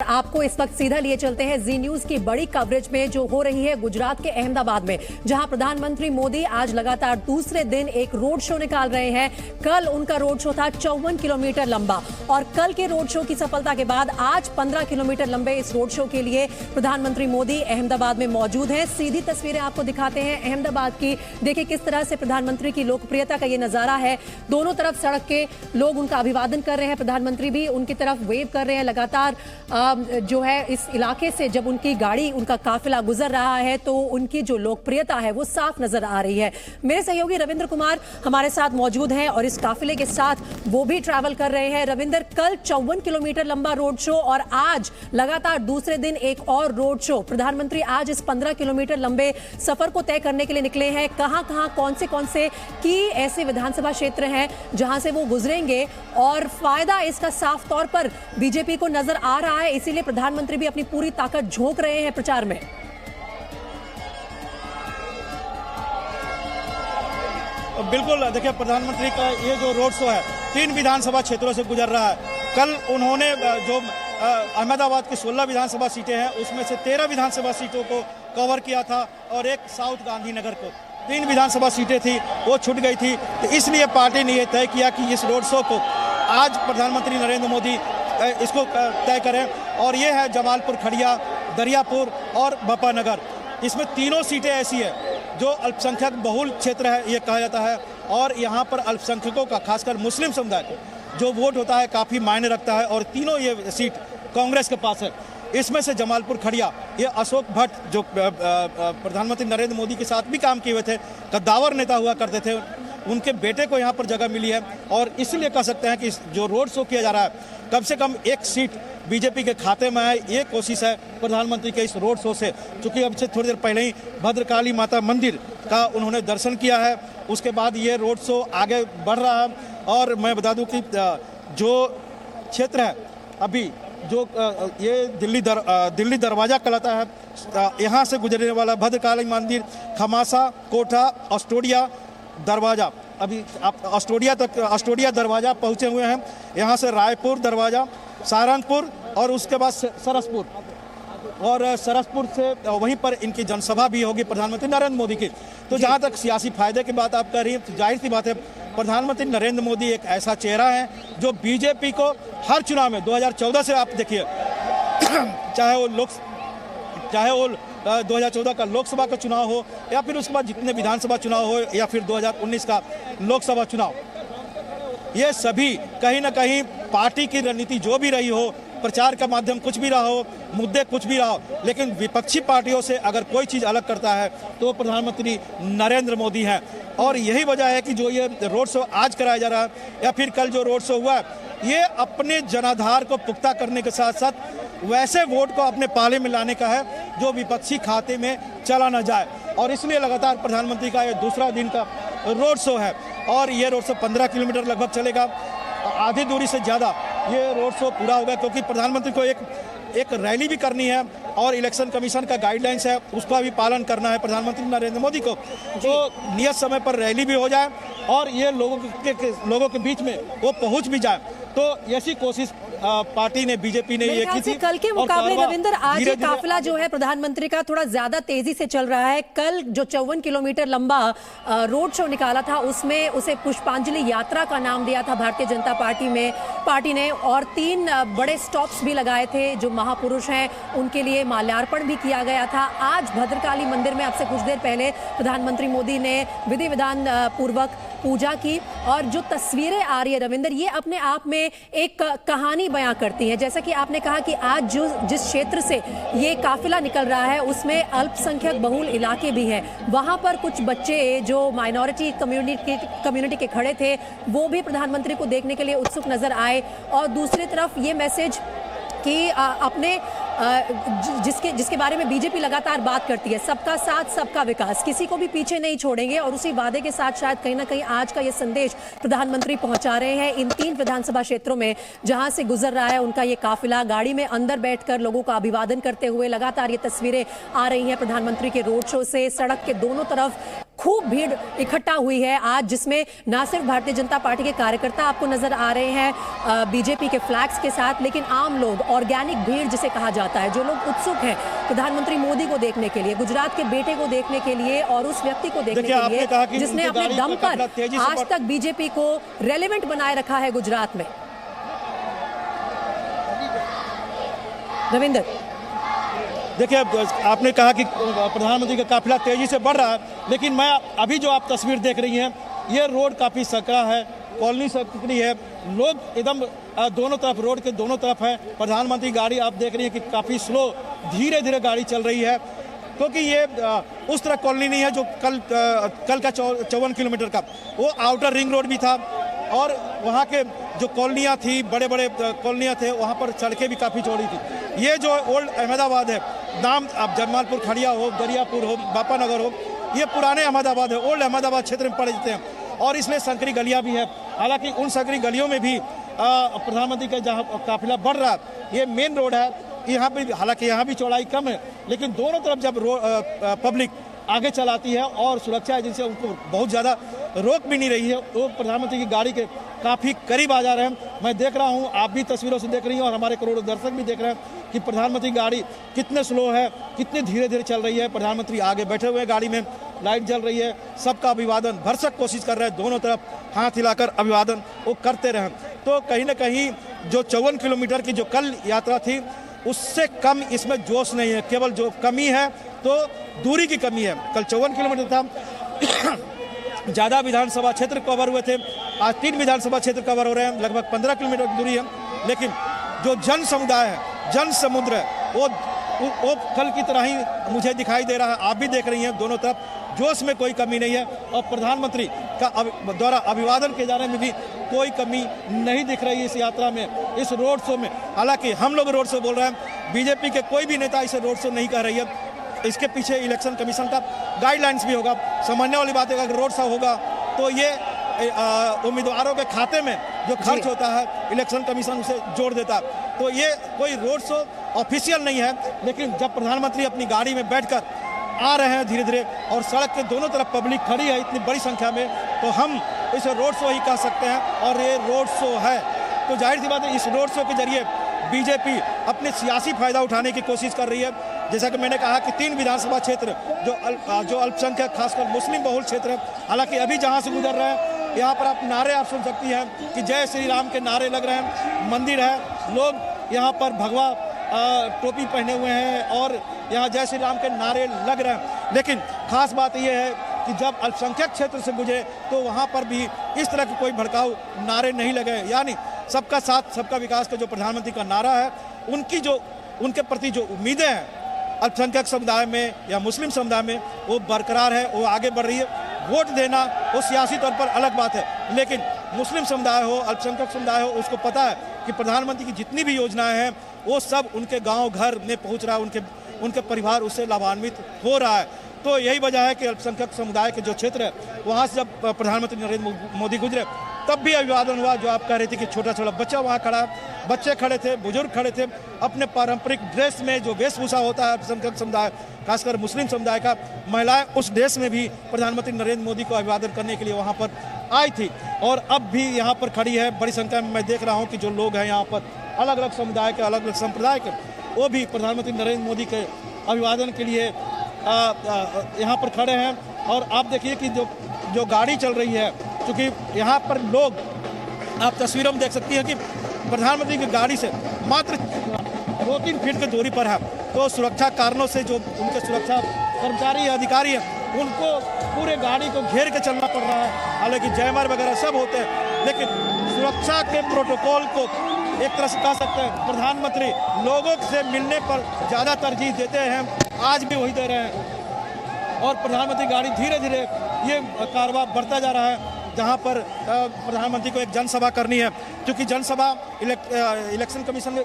आपको इस वक्त सीधा लिए चलते हैं जी न्यूज की बड़ी कवरेज में, जो हो रही है गुजरात के अहमदाबाद में, जहां प्रधानमंत्री मोदी आज लगातार दूसरे दिन एक रोड शो निकाल रहे हैं। कल उनका रोड शो था 54 किलोमीटर लंबा और कल के रोड शो की सफलता के बाद आज 15 किलोमीटर लंबे इस रोड शो के लिए प्रधानमंत्री मोदी अहमदाबाद में मौजूद हैं। सीधी तस्वीरें आपको दिखाते हैं अहमदाबाद की। देखिए किस तरह से प्रधानमंत्री की लोकप्रियता का ये नजारा है। दोनों तरफ सड़क के लोग उनका अभिवादन कर रहे हैं, प्रधानमंत्री भी उनकी तरफ वेव कर रहे हैं। लगातार जो है इस इलाके से जब उनकी गाड़ी, उनका काफिला गुजर रहा है तो उनकी जो लोकप्रियता है वो साफ नजर आ रही है। मेरे सहयोगी रविंद्र कुमार हमारे साथ मौजूद हैं और इस काफिले के साथ वो भी ट्रैवल कर रहे हैं। रविंद्र, कल 54 किलोमीटर लंबा रोड शो और आज लगातार दूसरे दिन एक और रोड शो। प्रधानमंत्री आज इस 15 किलोमीटर लंबे सफर को तय करने के लिए निकले हैं। कहां कौन से की ऐसे विधानसभा क्षेत्र हैं जहां से वो गुजरेंगे और फायदा इसका साफ तौर पर बीजेपी को नजर आ रहा है, इसीलिए प्रधानमंत्री भी अपनी पूरी ताकत झोंक रहे हैं प्रचार में। बिल्कुल, देखिए प्रधानमंत्री का ये जो रोड शो है 3 विधानसभा क्षेत्रों से गुजर रहा है। कल उन्होंने जो अहमदाबाद की 16 विधानसभा सीटें हैं उसमें से 13 विधानसभा सीटों को कवर किया था और एक साउथ गांधीनगर को 3 विधानसभा सीटें थी वो छूट गई थी। तो इसलिए पार्टी ने यह तय किया कि इस रोड शो को आज प्रधानमंत्री नरेंद्र मोदी इसको तय करें और ये है जमालपुर खड़िया, दरियापुर और बप्पानगर। इसमें तीनों सीटें ऐसी है जो अल्पसंख्यक बहुल क्षेत्र है ये कहा जाता है और यहाँ पर अल्पसंख्यकों का, खासकर मुस्लिम समुदाय को जो वोट होता है काफ़ी मायने रखता है और तीनों ये सीट कांग्रेस के पास है। इसमें से जमालपुर खड़िया, ये अशोक भट्ट जो प्रधानमंत्री नरेंद्र मोदी के साथ भी काम किए हुए थे, कद्दावर नेता हुआ करते थे, उनके बेटे को यहाँ पर जगह मिली है और इसलिए कह सकते हैं कि जो रोड शो किया जा रहा है कम से कम एक सीट बीजेपी के खाते में आए, ये कोशिश है प्रधानमंत्री के इस रोड शो से। चूँकि अब से थोड़ी देर पहले ही भद्रकाली माता मंदिर का उन्होंने दर्शन किया है, उसके बाद ये रोड शो आगे बढ़ रहा है। और मैं बता दूं कि जो क्षेत्र है अभी जो ये दिल्ली दरवाजा कहलाता है, यहाँ से गुजरने वाला भद्रकाली मंदिर, खमासा, कोठा, ऑस्ट्रेलिया दरवाजा, अभी आप ऑस्ट्रेलिया दरवाजा पहुँचे हुए हैं। यहाँ से रायपुर दरवाजा, सहारनपुर और उसके बाद सरसपुर, और सरसपुर से वहीं पर इनकी जनसभा भी होगी प्रधानमंत्री नरेंद्र मोदी की। तो जहाँ तक सियासी फायदे की बात आप कर रही हैं तो जाहिर सी बात है प्रधानमंत्री नरेंद्र मोदी एक ऐसा चेहरा है जो बीजेपी को हर चुनाव में 2014 से आप देखिए चाहे वो 2014 का लोकसभा का चुनाव हो या फिर उसके बाद जितने विधानसभा चुनाव हो या फिर 2019 का लोकसभा चुनाव, ये सभी कहीं ना कहीं पार्टी की रणनीति जो भी रही हो, प्रचार का माध्यम कुछ भी रहा हो, मुद्दे कुछ भी रहा हो, लेकिन विपक्षी पार्टियों से अगर कोई चीज़ अलग करता है तो प्रधानमंत्री नरेंद्र मोदी हैं। और यही वजह है कि जो ये रोड शो आज कराया जा रहा है या फिर कल जो रोड शो हुआ है, ये अपने जनाधार को पुख्ता करने के साथ साथ वैसे वोट को अपने पाले में लाने का है जो विपक्षी खाते में चला न जाए। और इसलिए लगातार प्रधानमंत्री का ये दूसरा दिन का रोड शो है और ये रोड शो 15 किलोमीटर लगभग चलेगा। आधी दूरी से ज़्यादा ये रोड शो पूरा होगा क्योंकि प्रधानमंत्री को एक रैली भी करनी है और इलेक्शन कमीशन का गाइडलाइंस है उसका भी पालन करना है प्रधानमंत्री नरेंद्र मोदी को, तो नियत समय पर रैली भी हो जाए और ये लोगों के बीच में वो पहुंच भी जाए। तो ऐसी कोशिश पार्टी ने, बीजेपी ने ये की थी। कल के मुकाबले रविंद्र आज ये काफिला जो है प्रधानमंत्री का थोड़ा ज्यादा तेजी से चल रहा है। कल जो 54 किलोमीटर लंबा रोड शो निकाला था उसमें उसे पुष्पांजलि यात्रा का नाम दिया था भारतीय जनता पार्टी ने और 3 बड़े स्टॉप्स भी लगाए थे। जो महापुरुष हैं उनके लिए माल्यार्पण भी किया गया था। आज भद्रकाली मंदिर में अब से कुछ देर पहले प्रधानमंत्री मोदी ने विधि विधान पूर्वक पूजा की और जो तस्वीरें आ रही है रविंद्र, ये अपने आप में एक कहानी बयां करती हैं। जैसा कि आपने कहा कि आज जिस क्षेत्र से ये काफिला निकल रहा है उसमें अल्पसंख्यक बहुल इलाके भी हैं। वहां पर कुछ बच्चे जो माइनॉरिटी कम्युनिटी के खड़े थे वो भी प्रधानमंत्री को देखने के लिए उत्सुक नजर आए। और दूसरी तरफ ये मैसेज कि अपने जिसके बारे में बीजेपी लगातार बात करती है, सबका साथ सबका विकास, किसी को भी पीछे नहीं छोड़ेंगे और उसी वादे के साथ शायद कहीं ना कहीं आज का ये संदेश प्रधानमंत्री पहुंचा रहे हैं इन 3 विधानसभा क्षेत्रों में जहां से गुजर रहा है उनका ये काफिला। गाड़ी में अंदर बैठकर लोगों का अभिवादन करते हुए लगातार ये तस्वीरें आ रही हैं प्रधानमंत्री के रोड शो से। सड़क के दोनों तरफ खूब भीड़ इकट्ठा हुई है आज, जिसमें ना सिर्फ भारतीय जनता पार्टी के कार्यकर्ता आपको नजर आ रहे हैं बीजेपी के फ्लैग्स के साथ, लेकिन आम लोग, ऑर्गेनिक भीड़ जिसे कहा जाता है, जो लोग उत्सुक हैं प्रधानमंत्री मोदी को देखने के लिए, गुजरात के बेटे को देखने के लिए और उस व्यक्ति को देखने के लिए जिसने अपने दम पर आज तक बीजेपी को रेलेवेंट बनाए रखा है गुजरात में। रविंदर, देखिए, आपने कहा कि प्रधानमंत्री का काफिला तेजी से बढ़ रहा है, लेकिन मैं अभी जो आप तस्वीर देख रही हैं, ये रोड काफ़ी सकरा है, कॉलोनी सकरी है, लोग एकदम दोनों तरफ, रोड के दोनों तरफ है। प्रधानमंत्री गाड़ी आप देख रही हैं कि काफ़ी स्लो, धीरे धीरे गाड़ी चल रही है, क्योंकि ये उस तरह कॉलोनी नहीं है जो कल का 54 किलोमीटर का, वो आउटर रिंग रोड भी था, और वहाँ के जो कॉलोनियाँ थी, बड़े बड़े कॉलोनियाँ थे, वहाँ पर सड़कें भी काफ़ी चौड़ी थी। ये जो ओल्ड अहमदाबाद है, नाम अब जमालपुर खड़िया हो, दरियापुर हो, बापा नगर हो, ये पुराने अहमदाबाद है, ओल्ड अहमदाबाद क्षेत्र में पड़े जाते हैं, और इसमें संकरी गलियाँ भी है। हालांकि उन संकरी गलियों में भी प्रधानमंत्री का जहाँ काफिला बढ़ रहा है, ये मेन रोड है, यहाँ पर हालांकि यहाँ भी चौड़ाई कम है, लेकिन दोनों तरफ जब पब्लिक आगे चलाती है और सुरक्षा एजेंसी उनको बहुत ज़्यादा रोक भी नहीं रही है, वो प्रधानमंत्री की गाड़ी के काफ़ी करीब आ जा रहे हैं। मैं देख रहा हूँ, आप भी तस्वीरों से देख रही हैं और हमारे करोड़ों दर्शक भी देख रहे हैं कि प्रधानमंत्री गाड़ी कितने स्लो है, कितने धीरे धीरे चल रही है। प्रधानमंत्री आगे बैठे हुए हैं, गाड़ी में लाइट जल रही है, सबका अभिवादन भरसक कोशिश कर रहे हैं, दोनों तरफ हाथ हिलाकर अभिवादन वो करते रहें। तो कहीं ना कहीं जो 54 किलोमीटर की जो कल यात्रा थी, उससे कम इसमें जोश नहीं है, केवल जो कमी है तो दूरी की कमी है। कल 54 किलोमीटर था, ज़्यादा विधानसभा क्षेत्र कवर हुए थे, आज 3 विधानसभा क्षेत्र कवर हो रहे हैं, लगभग 15 किलोमीटर की दूरी है, लेकिन जो जन समुदाय है, जन समुद्र है, वो कल की तरह ही मुझे दिखाई दे रहा है। आप भी देख रही हैं, दोनों तरफ जोश में कोई कमी नहीं है, और प्रधानमंत्री का द्वारा अभिवादन किए जाने में भी कोई कमी नहीं दिख रही है इस यात्रा में, इस रोड शो में। हालांकि हम लोग रोड शो बोल रहे हैं, बीजेपी के कोई भी नेता इसे रोड शो नहीं कह रही है, इसके पीछे इलेक्शन कमीशन का गाइडलाइंस भी होगा। समझने वाली बात है, अगर रोड शो होगा तो ये उम्मीदवारों के खाते में जो खर्च होता है, इलेक्शन कमीशन उसे जोड़ देता है। तो ये कोई रोड शो ऑफिशियल नहीं है, लेकिन जब प्रधानमंत्री अपनी गाड़ी में बैठकर आ रहे हैं धीरे धीरे, और सड़क के दोनों तरफ पब्लिक खड़ी है इतनी बड़ी संख्या में, तो हम इसे रोड शो ही कह सकते हैं, और ये रोड शो है। तो जाहिर सी बात है, इस रोड शो के जरिए बीजेपी अपने सियासी फायदा उठाने की कोशिश कर रही है। जैसा कि मैंने कहा कि 3 विधानसभा क्षेत्र जो अल्पसंख्यक, खासकर मुस्लिम बहुल क्षेत्र है, हालांकि अभी जहां से गुजर रहे हैं, यहाँ पर आप नारे आप सुन सकती हैं कि जय श्री राम के नारे लग रहे हैं, मंदिर है, लोग यहाँ पर भगवा टोपी पहने हुए हैं और यहाँ जय श्री राम के नारे लग रहे हैं। लेकिन खास बात यह है कि जब अल्पसंख्यक क्षेत्र से गुजरे तो वहाँ पर भी इस तरह के कोई भड़काऊ नारे नहीं लगे, यानी सबका साथ सबका विकास का जो प्रधानमंत्री का नारा है, उनके प्रति जो उम्मीदें हैं अल्पसंख्यक समुदाय में या मुस्लिम समुदाय में, वो बरकरार है, वो आगे बढ़ रही है। वोट देना वो सियासी तौर पर अलग बात है, लेकिन मुस्लिम समुदाय हो, अल्पसंख्यक समुदाय हो, उसको पता है कि प्रधानमंत्री की जितनी भी योजनाएं हैं वो सब उनके गांव घर में पहुंच रहा है, उनके परिवार उससे लाभान्वित हो रहा है। तो यही वजह है कि अल्पसंख्यक समुदाय के जो क्षेत्र है, वहाँ से जब प्रधानमंत्री नरेंद्र मोदी गुजरे तब भी अभिवादन हुआ। जो आप कह रहे थे कि छोटा छोटा बच्चा वहाँ खड़ा, बच्चे खड़े थे, बुजुर्ग खड़े थे, अपने पारंपरिक ड्रेस में, जो वेशभूषा होता है अल्पसंख्यक समुदाय, खासकर मुस्लिम समुदाय का, महिलाएं उस ड्रेस में भी प्रधानमंत्री नरेंद्र मोदी को अभिवादन करने के लिए वहाँ पर आई थी, और अब भी यहाँ पर खड़ी है। बड़ी संख्या में मैं देख रहा हूँ कि जो लोग हैं यहाँ पर अलग अलग समुदाय के, अलग अलग संप्रदाय के, वो भी प्रधानमंत्री नरेंद्र मोदी के अभिवादन के लिए यहाँ पर खड़े हैं। और आप देखिए कि जो गाड़ी चल रही है, क्योंकि यहाँ पर लोग, आप तस्वीरों में देख सकती हैं कि प्रधानमंत्री की गाड़ी से मात्र 2-3 फीट की दूरी पर है, तो सुरक्षा कारणों से जो उनके सुरक्षा कर्मचारी या अधिकारी हैं, उनको पूरे गाड़ी को घेर के चलना पड़ रहा है। हालांकि जयमार वगैरह सब होते हैं, लेकिन सुरक्षा के प्रोटोकॉल को एक तरह से कह सकते हैं प्रधानमंत्री लोगों से मिलने पर ज़्यादा तरजीह देते हैं, आज भी वही दे रहे हैं। और प्रधानमंत्री गाड़ी धीरे धीरे ये कारवां बढ़ता जा रहा है, जहां पर प्रधानमंत्री को एक जनसभा करनी है, क्योंकि जनसभा इलेक्शन कमीशन के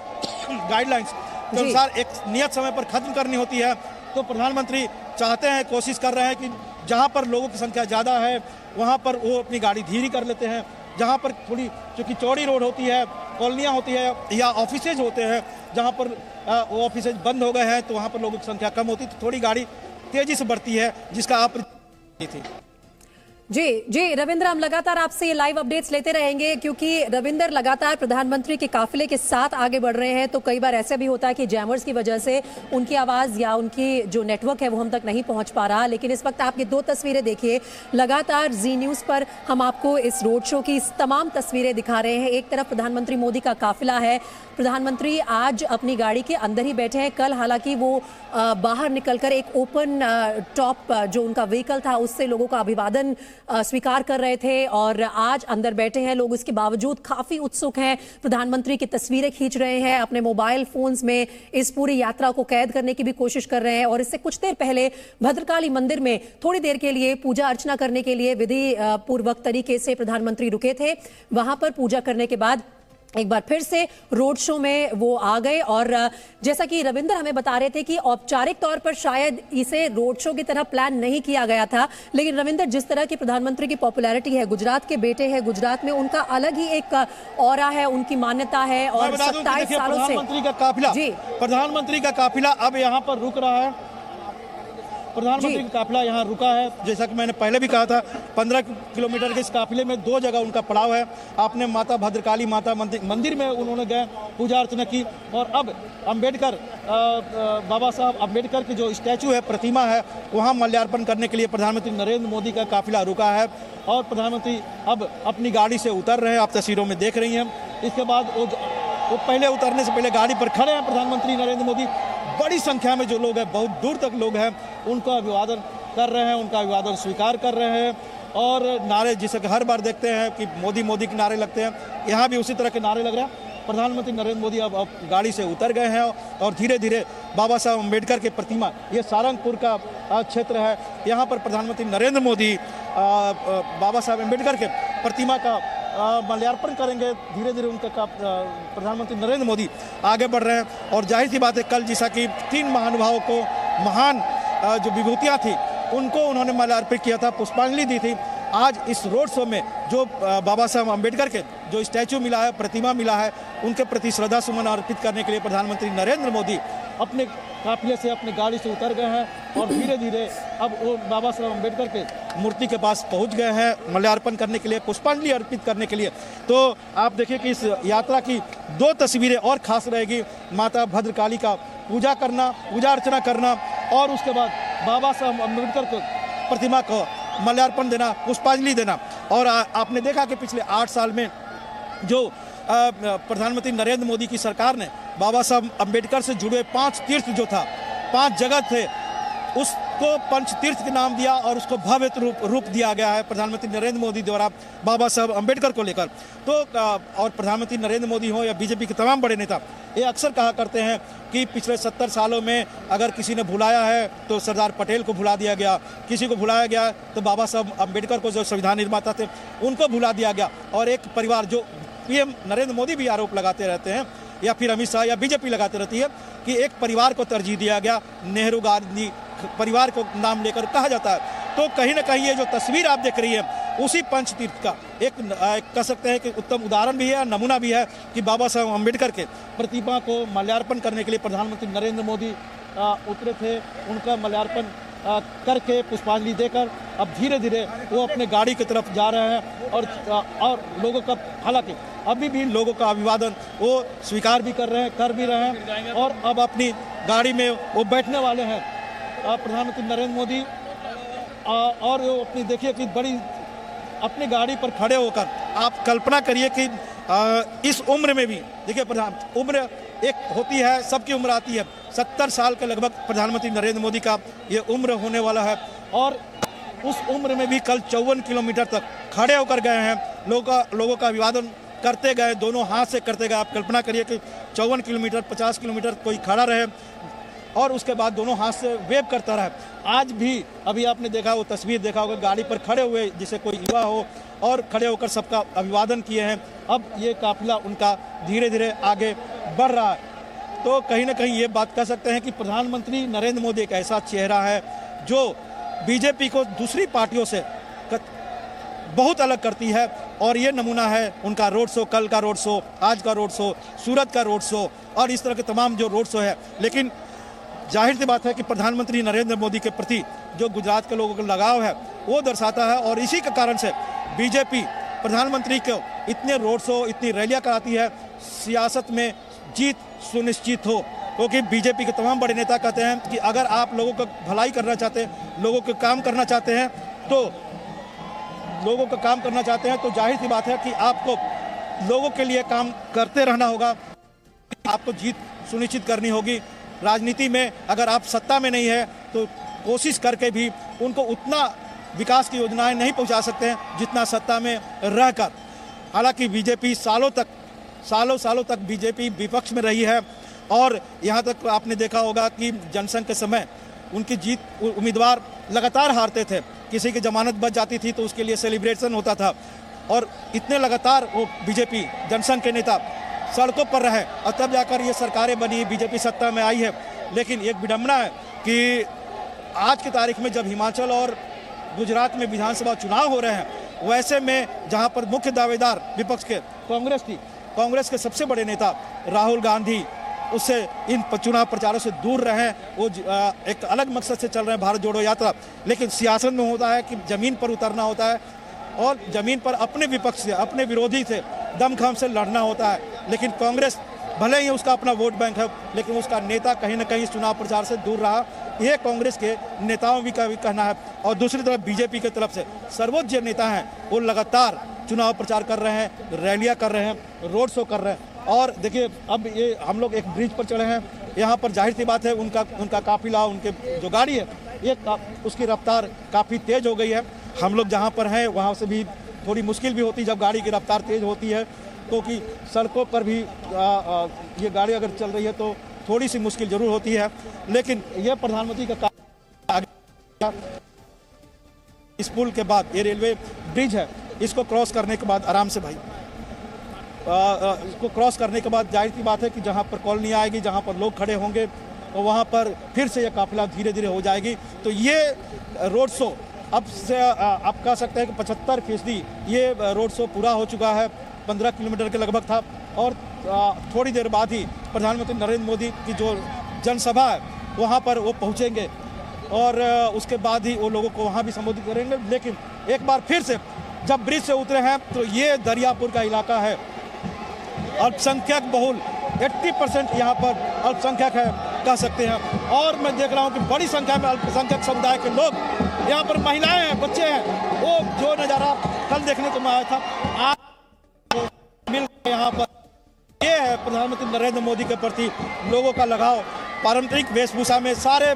गाइडलाइंस के अनुसार एक नियत समय पर खत्म करनी होती है। तो प्रधानमंत्री चाहते हैं, कोशिश कर रहे हैं कि जहां पर लोगों की संख्या ज़्यादा है वहां पर वो अपनी गाड़ी धीरे कर लेते हैं, जहां पर थोड़ी चूँकि चौड़ी रोड होती है, कॉलोनियाँ होती है या ऑफिसेज होते हैं, जहां पर वो ऑफिसेज बंद हो गए हैं, तो वहां पर लोगों की संख्या कम होती है, तो थोड़ी गाड़ी तेज़ी से बढ़ती है, जिसका आप थी। जी रविंद्र, हम लगातार आपसे ये लाइव अपडेट्स लेते रहेंगे क्योंकि रविंद्र लगातार प्रधानमंत्री के काफिले के साथ आगे बढ़ रहे हैं। तो कई बार ऐसा भी होता है कि जैमर्स की वजह से उनकी आवाज़ या उनकी जो नेटवर्क है वो हम तक नहीं पहुंच पा रहा। लेकिन इस वक्त आप ये दो तस्वीरें देखिए, लगातार जी न्यूज़ पर हम आपको इस रोड शो की तमाम तस्वीरें दिखा रहे हैं। एक तरफ प्रधानमंत्री मोदी का काफिला है, प्रधानमंत्री आज अपनी गाड़ी के अंदर ही बैठे हैं। कल हालांकि वो बाहर निकलकर एक ओपन टॉप जो उनका व्हीकल था उससे लोगों का अभिवादन स्वीकार कर रहे थे और आज अंदर बैठे हैं लोग। इसके बावजूद काफी उत्सुक हैं, प्रधानमंत्री की तस्वीरें खींच रहे हैं, अपने मोबाइल फोन्स में इस पूरी यात्रा को कैद करने की भी कोशिश कर रहे हैं। और इससे कुछ देर पहले भद्रकाली मंदिर में थोड़ी देर के लिए पूजा अर्चना करने के लिए विधि पूर्वक तरीके से प्रधानमंत्री रुके थे। वहां पर पूजा करने के बाद एक बार फिर से रोड शो में वो आ गए। और जैसा कि रविंद्र हमें बता रहे थे कि औपचारिक तौर पर शायद इसे रोड शो की तरह प्लान नहीं किया गया था, लेकिन रविंद्र जिस तरह की प्रधानमंत्री की पॉपुलैरिटी है, गुजरात के बेटे हैं, गुजरात में उनका अलग ही एक ऑरा है, उनकी मान्यता है। और 27 सालों से प्रधानमंत्री का काफिला अब यहाँ पर रुक रहा है। प्रधानमंत्री का काफिला यहाँ रुका है। जैसा कि मैंने पहले भी कहा था, 15 किलोमीटर के इस काफिले में 2 जगह उनका पड़ाव है। आपने माता भद्रकाली माता मंदिर में उन्होंने गए, पूजा अर्चना की और अब अम्बेडकर बाबा साहब अम्बेडकर की जो स्टैचू है, प्रतिमा है, वहाँ माल्यार्पण करने के लिए प्रधानमंत्री नरेंद्र मोदी का काफिला रुका है। और प्रधानमंत्री अब अपनी गाड़ी से उतर रहे हैं, आप तस्वीरों में देख रही हैं। इसके बाद वो पहले उतरने से पहले गाड़ी पर खड़े हैं प्रधानमंत्री नरेंद्र मोदी। बड़ी संख्या में जो लोग हैं, बहुत दूर तक लोग हैं, उनका अभिवादन कर रहे हैं, उनका अभिवादन स्वीकार कर रहे हैं। और नारे जिसे हर बार देखते हैं कि मोदी मोदी के नारे लगते हैं, यहाँ भी उसी तरह के नारे लग रहे हैं। प्रधानमंत्री नरेंद्र मोदी अब गाड़ी से उतर गए हैं और धीरे धीरे बाबा साहब अम्बेडकर की प्रतिमा, ये सारंगपुर का क्षेत्र है, यहाँ पर प्रधानमंत्री नरेंद्र मोदी बाबा साहब अम्बेडकर के प्रतिमा का माल्यार्पण करेंगे। धीरे धीरे उनका प्रधानमंत्री नरेंद्र मोदी आगे बढ़ रहे हैं। और जाहिर सी बात है, कल जैसा कि 3 महानुभावों को महान जो विभूतियाँ थी उनको उन्होंने माल्यार्पण किया था, पुष्पांजलि दी थी। आज इस रोड शो में जो बाबा साहब अम्बेडकर के जो स्टैचू मिला है, प्रतिमा मिला है, उनके प्रति श्रद्धा सुमन अर्पित करने के लिए प्रधानमंत्री नरेंद्र मोदी अपने काफिले से, अपनी गाड़ी से उतर गए हैं और धीरे धीरे अब वो बाबा साहब अम्बेडकर के मूर्ति के पास पहुंच गए हैं माल्यार्पण करने के लिए, पुष्पांजलि अर्पित करने के लिए। तो आप देखिए कि इस यात्रा की 2 तस्वीरें और खास रहेगी, माता भद्रकाली का पूजा अर्चना करना और उसके बाद बाबा साहब अम्बेडकर को प्रतिमा को माल्यार्पण देना, पुष्पांजलि देना। और आपने देखा कि पिछले 8 साल में जो प्रधानमंत्री नरेंद्र मोदी की सरकार ने बाबा साहब अम्बेडकर से जुड़े 5 तीर्थ जो था, 5 जगह थे, उसको पंच तीर्थ के नाम दिया और उसको भव्य रूप दिया गया है प्रधानमंत्री नरेंद्र मोदी द्वारा बाबा साहब अम्बेडकर को लेकर। तो और प्रधानमंत्री नरेंद्र मोदी हो या बीजेपी के तमाम बड़े नेता ये अक्सर कहा करते हैं कि पिछले 70 सालों में अगर किसी ने भुलाया है तो सरदार पटेल को भुला दिया गया, किसी को भुलाया गया तो बाबा साहब अम्बेडकर को जो संविधान निर्माता थे उनको भुला दिया गया। और एक परिवार, जो पीएम नरेंद्र मोदी भी आरोप लगाते रहते हैं या फिर अमित शाह या बीजेपी लगाती रहती है कि एक परिवार को तरजीह दिया गया, नेहरू गांधी परिवार को नाम लेकर कहा जाता है। तो कहीं ना कहीं ये जो तस्वीर आप देख रही है उसी पंचतीर्थ का एक कह सकते हैं कि उत्तम उदाहरण भी है, नमूना भी है कि बाबा साहब अम्बेडकर के प्रतिमा को माल्यार्पण करने के लिए प्रधानमंत्री नरेंद्र मोदी उतरे थे। उनका माल्यार्पण करके पुष्पांजलि देकर अब धीरे धीरे वो अपने गाड़ी की तरफ जा रहे हैं। और लोगों का, हालांकि अभी भी लोगों का अभिवादन वो स्वीकार भी कर भी रहे हैं और अब अपनी गाड़ी में वो बैठने वाले हैं प्रधानमंत्री नरेंद्र मोदी। और वो अपनी देखिए कि बड़ी अपनी गाड़ी पर खड़े होकर आप कल्पना करिए कि इस उम्र में भी देखिए, उम्र एक होती है, सबकी उम्र आती है, 70 साल के लगभग प्रधानमंत्री नरेंद्र मोदी का ये उम्र होने वाला है। और उस उम्र में भी कल 54 किलोमीटर तक खड़े होकर गए हैं, लोगों का अभिवादन करते गए, दोनों हाथ से करते गए। आप कल्पना करिए कि 54 किलोमीटर 50 किलोमीटर कोई खड़ा रहे और उसके बाद दोनों हाथ से वेव करता रहा। आज भी अभी आपने देखा, वो तस्वीर देखा होगा, गाड़ी पर खड़े हुए जैसे कोई युवा हो और खड़े होकर सबका अभिवादन किए हैं। अब ये काफिला उनका धीरे धीरे आगे बढ़ रहा है। तो कहीं ना कहीं ये बात कह सकते हैं कि प्रधानमंत्री नरेंद्र मोदी एक ऐसा चेहरा है जो बीजेपी को दूसरी पार्टियों से बहुत अलग करती है। और ये नमूना है उनका रोड शो, कल का रोड शो, आज का रोड शो, सूरत का रोड शो और इस तरह के तमाम जो रोड शो है। लेकिन जाहिर सी बात है कि प्रधानमंत्री नरेंद्र मोदी के प्रति जो गुजरात के लोगों का लगाव है वो दर्शाता है। और इसी के कारण से बीजेपी प्रधानमंत्री को इतने रोड शो, इतनी रैलियां कराती है, सियासत में जीत सुनिश्चित हो। क्योंकि बीजेपी के तमाम बड़े नेता कहते हैं कि अगर आप लोगों का भलाई करना चाहते हैं, लोगों के काम करना चाहते हैं, तो जाहिर सी बात है कि आपको लोगों के लिए काम करते रहना होगा, आपको जीत सुनिश्चित करनी होगी। राजनीति में अगर आप सत्ता में नहीं है तो कोशिश करके भी उनको उतना विकास की योजनाएं नहीं पहुंचा सकते हैं जितना सत्ता में रहकर। हालांकि बीजेपी सालों तक बीजेपी विपक्ष में रही है और यहाँ तक आपने देखा होगा कि जनसंघ के समय उनकी जीत उम्मीदवार लगातार हारते थे, किसी की जमानत बच जाती थी तो उसके लिए सेलिब्रेशन होता था और इतने लगातार वो बीजेपी जनसंघ के नेता सड़कों पर रहे और तब जाकर ये सरकारें बनी, बीजेपी सत्ता में आई है। लेकिन एक विडंबना है कि आज की तारीख में जब हिमाचल और गुजरात में विधानसभा चुनाव हो रहे हैं, वैसे में जहां पर मुख्य दावेदार विपक्ष के कांग्रेस थी, कांग्रेस के सबसे बड़े नेता राहुल गांधी उससे इन चुनाव प्रचारों से दूर रहे। वो एक अलग मकसद से चल रहे हैं, भारत जोड़ो यात्रा। लेकिन सियासत में होता है कि जमीन पर उतरना होता है और जमीन पर अपने विपक्ष से, अपने विरोधी से दमखम से लड़ना होता है। लेकिन कांग्रेस भले ही उसका अपना वोट बैंक है, लेकिन उसका नेता कहीं ना कहीं चुनाव प्रचार से दूर रहा, ये कांग्रेस के नेताओं का भी कहना है। और दूसरी तरफ बीजेपी की तरफ से सर्वोच्च नेता हैं, वो लगातार चुनाव प्रचार कर रहे हैं, रैलियां कर रहे हैं, रोड शो कर रहे हैं। और देखिए अब ये हम लोग एक ब्रिज पर चढ़े हैं, यहाँ पर जाहिर सी बात है उनका काफिला, उनके जो गाड़ी है ये उसकी रफ्तार काफ़ी तेज़ हो गई है। हम लोग जहाँ पर हैं वहाँ से भी थोड़ी मुश्किल भी होती है जब गाड़ी की रफ्तार तेज़ होती है, क्योंकि सड़कों पर भी ये गाड़ी अगर चल रही है तो थोड़ी सी मुश्किल जरूर होती है। लेकिन ये प्रधानमंत्री का इस पुल के बाद ये रेलवे ब्रिज है, इसको क्रॉस करने के बाद आराम से भाई इसको क्रॉस करने के बाद जाहिर सी बात है कि जहाँ पर कॉलोनी आएगी, जहाँ पर लोग खड़े होंगे, तो वहाँ पर फिर से ये काफिला धीरे धीरे हो जाएगी। तो ये रोड शो अब से आप कह सकते हैं कि 75% ये रोड शो पूरा हो चुका है, 15 किलोमीटर के लगभग था। और थोड़ी देर बाद ही प्रधानमंत्री नरेंद्र मोदी की जो जनसभा है वहाँ पर वो पहुँचेंगे और उसके बाद ही वो लोगों को वहाँ भी संबोधित करेंगे। लेकिन एक बार फिर से जब ब्रिज से उतरे हैं तो ये दरियापुर का इलाका है, अल्पसंख्यक बहुल, 80% यहाँ पर अल्पसंख्यक है कह सकते हैं। और मैं देख रहा हूँ कि बड़ी संख्या में अल्पसंख्यक समुदाय के लोग यहाँ पर, महिलाएं हैं, बच्चे हैं, वो जो नज़ारा कल देखने को आया था आज मिल यहाँ पर, ये है प्रधानमंत्री नरेंद्र मोदी के प्रति लोगों का लगाव। पारंपरिक वेशभूषा में सारे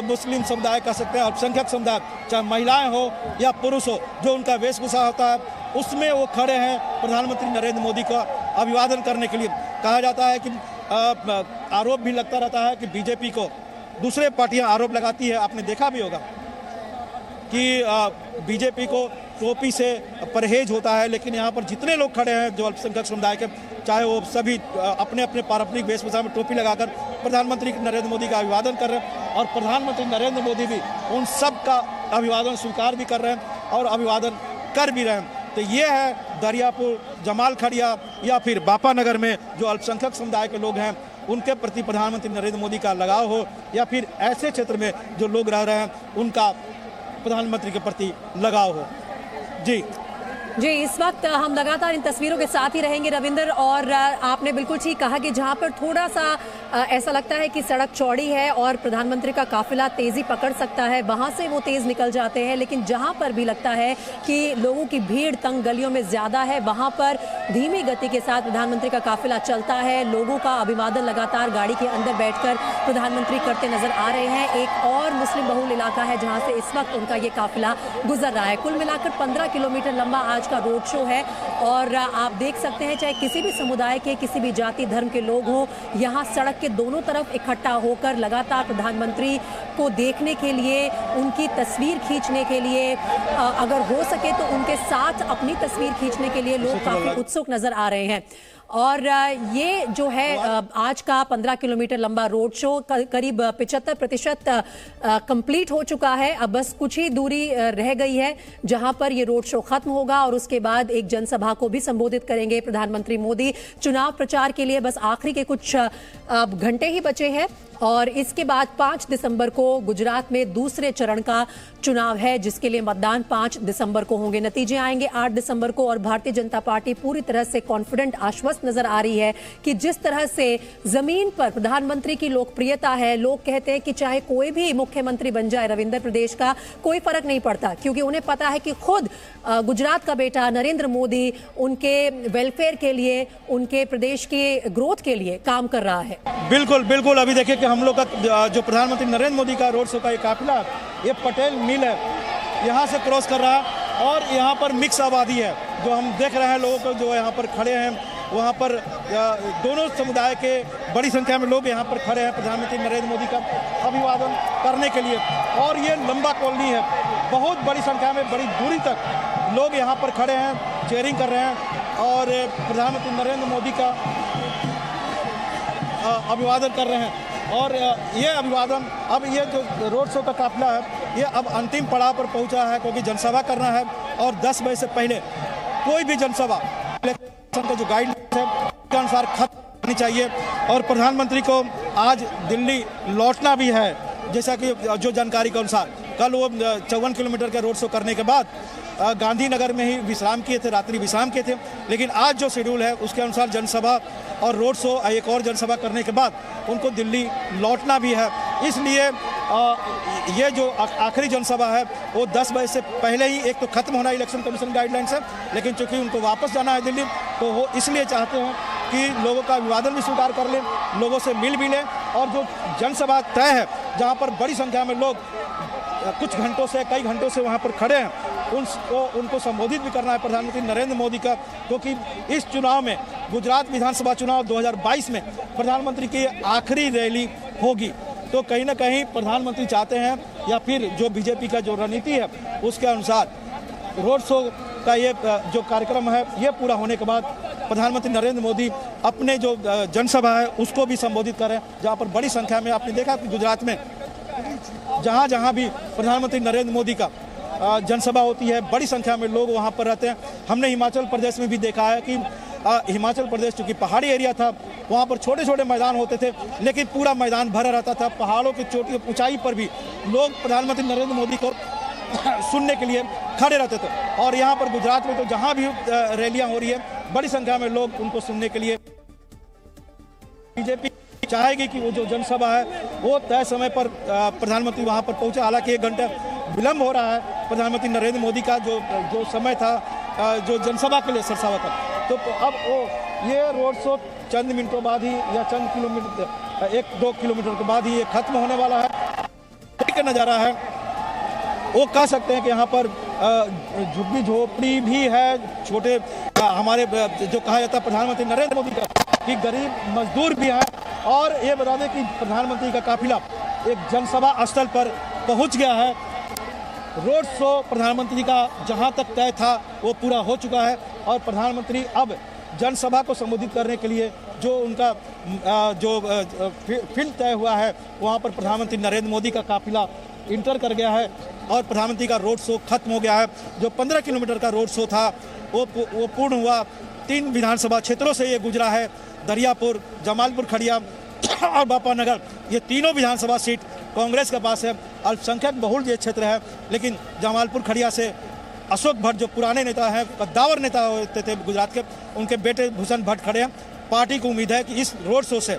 मुस्लिम समुदाय कह सकते हैं, अल्पसंख्यक समुदाय, चाहे महिलाएं हो या पुरुष हो, जो उनका वेशभूषा होता है उसमें वो खड़े हैं प्रधानमंत्री नरेंद्र मोदी का अभिवादन करने के लिए। कहा जाता है कि आरोप भी लगता रहता है कि बीजेपी को दूसरे पार्टियां आरोप लगाती है, आपने देखा भी होगा कि बीजेपी को टोपी से परहेज होता है। लेकिन यहाँ पर जितने लोग खड़े हैं जो अल्पसंख्यक समुदाय के, चाहे वो सभी अपने अपने पारंपरिक वेशभूषा में टोपी लगाकर प्रधानमंत्री नरेंद्र मोदी का अभिवादन कर रहे हैं और प्रधानमंत्री नरेंद्र मोदी भी उन सब का अभिवादन स्वीकार भी कर रहे हैं और अभिवादन कर भी रहे हैं। तो ये है दरियापुर, जमाल खड़िया या फिर बापा नगर में जो अल्पसंख्यक समुदाय के लोग हैं उनके प्रति प्रधानमंत्री नरेंद्र मोदी का लगाव हो, या फिर ऐसे क्षेत्र में जो लोग रह रहे हैं उनका प्रधानमंत्री के प्रति लगाव हो। जी इस वक्त हम लगातार इन तस्वीरों के साथ ही रहेंगे रविंदर। और आपने बिल्कुल ठीक कहा कि जहां पर थोड़ा सा ऐसा लगता है कि सड़क चौड़ी है और प्रधानमंत्री का काफिला तेजी पकड़ सकता है, वहां से वो तेज निकल जाते हैं। लेकिन जहां पर भी लगता है कि लोगों की भीड़ तंग गलियों में ज्यादा है, वहां पर धीमी गति के साथ प्रधानमंत्री का काफिला चलता है। लोगों का अभिवादन लगातार गाड़ी के अंदर बैठकर प्रधानमंत्री करते नजर आ रहे हैं। एक और मुस्लिम बहुल इलाका है जहां से इस वक्त उनका ये काफिला गुजर रहा है। कुल मिलाकर 15 किलोमीटर लंबा आज का रोड शो है और आप देख सकते हैं चाहे किसी भी समुदाय के, किसी भी जाति धर्म के लोग हों, यहाँ सड़क के दोनों तरफ इकट्ठा होकर लगातार प्रधानमंत्री को देखने के लिए, उनकी तस्वीर खींचने के लिए, अगर हो सके तो उनके साथ अपनी तस्वीर खींचने के लिए लोग काफी उत्सुक नजर आ रहे हैं। और ये जो है आज का 15 किलोमीटर लंबा रोड शो करीब 75% कंप्लीट हो चुका है। अब बस कुछ ही दूरी रह गई है जहां पर ये रोड शो खत्म होगा और उसके बाद एक जनसभा को भी संबोधित करेंगे प्रधानमंत्री मोदी। चुनाव प्रचार के लिए बस आखिरी के कुछ घंटे ही बचे हैं और इसके बाद 5 दिसंबर को गुजरात में दूसरे चरण का चुनाव है जिसके लिए मतदान 5 दिसंबर को होंगे। नतीजे आएंगे 8 दिसंबर को और भारतीय जनता पार्टी पूरी तरह से कॉन्फिडेंट आश्वस्त नजर आ रही है कि जिस तरह से जमीन पर प्रधानमंत्री की लोकप्रियता है, लोग कहते हैं कि चाहे कोई भी मुख्यमंत्री बन जाए रविंद्र प्रदेश का, कोई फर्क नहीं पड़ता क्योंकि उन्हें पता है कि खुद गुजरात का बेटा नरेंद्र मोदी उनके वेलफेयर के लिए, उनके प्रदेश के ग्रोथ के लिए काम कर रहा है। बिल्कुल बिल्कुल। अभी देखिए कि हम लोग का जो प्रधानमंत्री नरेंद्र मोदी का रोड शो का ये काफिला, ये पटेल मिल है, यहाँ से क्रॉस कर रहा है और यहाँ पर मिक्स आबादी है जो हम देख रहे हैं। लोगों को जो यहाँ पर खड़े हैं, वहाँ पर दोनों समुदाय के बड़ी संख्या में लोग यहाँ पर खड़े हैं प्रधानमंत्री नरेंद्र मोदी का अभिवादन करने के लिए। और ये लंबा कॉलोनी है, बहुत बड़ी संख्या में बड़ी दूरी तक लोग यहाँ पर खड़े हैं, चेयरिंग कर रहे हैं और प्रधानमंत्री नरेंद्र मोदी का अभिवादन कर रहे हैं। और ये अभिवादन, अब ये जो रोड शो का काफिला है ये अब अंतिम पड़ाव पर पहुंचा है क्योंकि जनसभा करना है और 10 बजे से पहले कोई भी जनसभा का जो गाइडलाइंस है उसके अनुसार खत्म होनी चाहिए। और प्रधानमंत्री को आज दिल्ली लौटना भी है, जैसा कि जो जानकारी के अनुसार कल वो 54 किलोमीटर के रोड शो करने के बाद गांधीनगर में ही विश्राम किए थे, रात्रि विश्राम किए थे। लेकिन आज जो शेड्यूल है उसके अनुसार जनसभा और रोड शो, एक और जनसभा करने के बाद उनको दिल्ली लौटना भी है। इसलिए ये जो आखिरी जनसभा है वो 10 बजे से पहले ही एक तो खत्म होना इलेक्शन कमीशन गाइडलाइंस है, लेकिन चूंकि उनको वापस जाना है दिल्ली तो वो इसलिए चाहते हैं कि लोगों का अभिवादन भी स्वीकार कर लें, लोगों से मिल भी लें। और जो जनसभा तय है जहाँ पर बड़ी संख्या में लोग कुछ घंटों से, कई घंटों से वहाँ पर खड़े हैं, उनको संबोधित भी करना है प्रधानमंत्री नरेंद्र मोदी का, क्योंकि इस चुनाव में, गुजरात विधानसभा चुनाव 2022 में प्रधानमंत्री की आखिरी रैली होगी। तो कहीं ना कहीं प्रधानमंत्री चाहते हैं या फिर जो बीजेपी का जो रणनीति है उसके अनुसार रोड शो का ये जो कार्यक्रम है ये पूरा होने के बाद प्रधानमंत्री नरेंद्र मोदी अपने जो जनसभा है उसको भी संबोधित करें, जहाँ पर बड़ी संख्या में आपने देखा कि गुजरात में जहाँ जहाँ भी प्रधानमंत्री नरेंद्र मोदी का जनसभा होती है बड़ी संख्या में लोग वहाँ पर रहते हैं। हमने हिमाचल प्रदेश में भी देखा है कि हिमाचल प्रदेश चूँकि पहाड़ी एरिया था, वहाँ पर छोटे छोटे मैदान होते थे लेकिन पूरा मैदान भरा रहता था। पहाड़ों की चोटी ऊंचाई पर भी लोग प्रधानमंत्री नरेंद्र मोदी को सुनने के लिए खड़े रहते थे। और यहाँ पर गुजरात में तो जहाँ भी रैलियाँ हो रही है बड़ी संख्या में लोग उनको सुनने के लिए। बीजेपी चाहेगी कि वो जो जनसभा है वो तय समय पर प्रधानमंत्री वहाँ पर पहुँचे। हालांकि 1 घंटा विलम्ब हो रहा है प्रधानमंत्री नरेंद्र मोदी का जो समय था जो जनसभा के लिए सरसावा का, तो अब वो ये रोड शो चंद मिनटों बाद ही या चंद किलोमीटर, 1-2 किलोमीटर के बाद ही ये खत्म होने वाला है। का नज़ारा है वो कह सकते हैं कि यहाँ पर झुग्गी झोपड़ी भी है, छोटे हमारे जो कहा जाता है प्रधानमंत्री नरेंद्र मोदी का कि गरीब मजदूर भी हैं। और ये बता दें कि प्रधानमंत्री का काफिला एक जनसभा स्थल पर पहुंच गया है। रोड शो प्रधानमंत्री का जहां तक तय था वो पूरा हो चुका है और प्रधानमंत्री अब जनसभा को संबोधित करने के लिए जो उनका जो फील्ड तय हुआ है वहां पर प्रधानमंत्री नरेंद्र मोदी का काफिला इंटर कर गया है और प्रधानमंत्री का रोड शो खत्म हो गया है। जो 15 किलोमीटर का रोड शो था वो पूर्ण हुआ। 3 विधानसभा क्षेत्रों से ये गुजरा है, दरियापुर, जमालपुर खड़िया और बापानगर। ये तीनों विधानसभा सीट कांग्रेस के पास है। अल्पसंख्यक बहुल ये क्षेत्र है, लेकिन जमालपुर खड़िया से अशोक भट्ट जो पुराने नेता हैं, कद्दावर नेता होते थे गुजरात के, उनके बेटे भूषण भट्ट खड़े हैं। पार्टी को उम्मीद है कि इस रोड शो से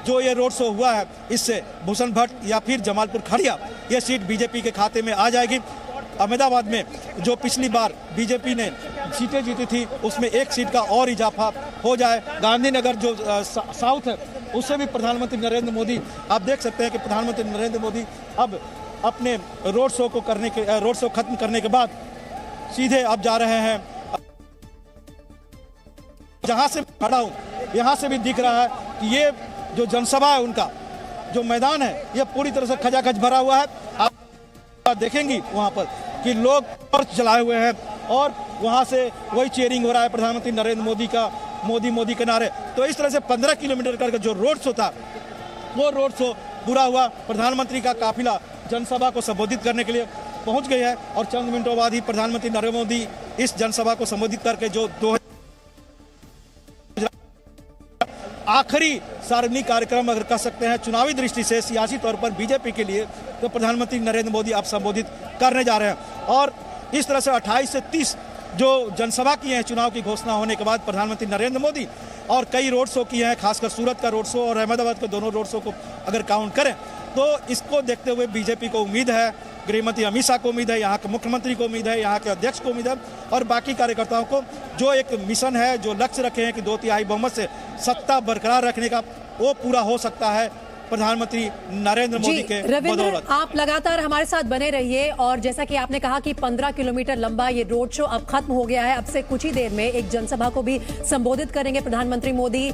जो ये रोड शो हुआ है इससे भूषण भट्ट या फिर जमालपुर खड़िया ये सीट बीजेपी के खाते में आ जाएगी। अहमदाबाद में जो पिछली बार बीजेपी ने सीटें जीती थी उसमें 1 सीट का और इजाफा हो जाए। गांधीनगर जो साउथ है उससे भी प्रधानमंत्री नरेंद्र मोदी, आप देख सकते हैं कि प्रधानमंत्री नरेंद्र मोदी अब अपने रोड शो खत्म करने के बाद सीधे अब जा रहे हैं। जहां से खड़ा हूं यहां से भी दिख रहा है कि ये जो जनसभा है उनका जो मैदान है ये पूरी तरह से खचाखच भरा हुआ है। आप देखेंगी वहां पर कि लोग टॉर्च जलाए हुए हैं और वहां से वही चेयरिंग हो रहा है प्रधानमंत्री नरेंद्र मोदी का मोदी मोदी के नारे। तो इस तरह से 15 किलोमीटर का जो रोड शो था, वो रोड शो पूरा हुआ। प्रधानमंत्री का काफिला जनसभा को संबोधित करने के लिए पहुंच गई है और चंद मिनटों बाद ही प्रधानमंत्री नरेंद्र मोदी इस जनसभा को संबोधित करके जो आखिरी सार्वजनिक कार्यक्रम अगर कह सकते हैं चुनावी दृष्टि से, सियासी तौर पर बीजेपी के लिए, तो प्रधानमंत्री नरेंद्र मोदी अब संबोधित करने जा रहे हैं। और इस तरह से 28 से 30 जो जनसभा की है चुनाव की घोषणा होने के बाद प्रधानमंत्री नरेंद्र मोदी, और कई रोड शो किए हैं, खासकर सूरत का रोड शो और अहमदाबाद के दोनों रोड शो को अगर काउंट करें तो इसको देखते हुए बीजेपी को उम्मीद है, गृहमंत्री अमित शाह को उम्मीद है, यहाँ के मुख्यमंत्री को उम्मीद है, यहाँ के अध्यक्ष को उम्मीद है और बाकी कार्यकर्ताओं को जो एक मिशन है, जो लक्ष्य रखे हैं कि 2/3 बहुमत से सत्ता बरकरार रखने का, वो पूरा हो सकता है प्रधानमंत्री नरेंद्र मोदी के बदौलत। आप लगातार हमारे साथ बने रहिए। और जैसा कि आपने कहा कि 15 किलोमीटर लंबा ये रोड शो अब खत्म हो गया है, अब से कुछ ही देर में एक जनसभा को भी संबोधित करेंगे प्रधानमंत्री मोदी।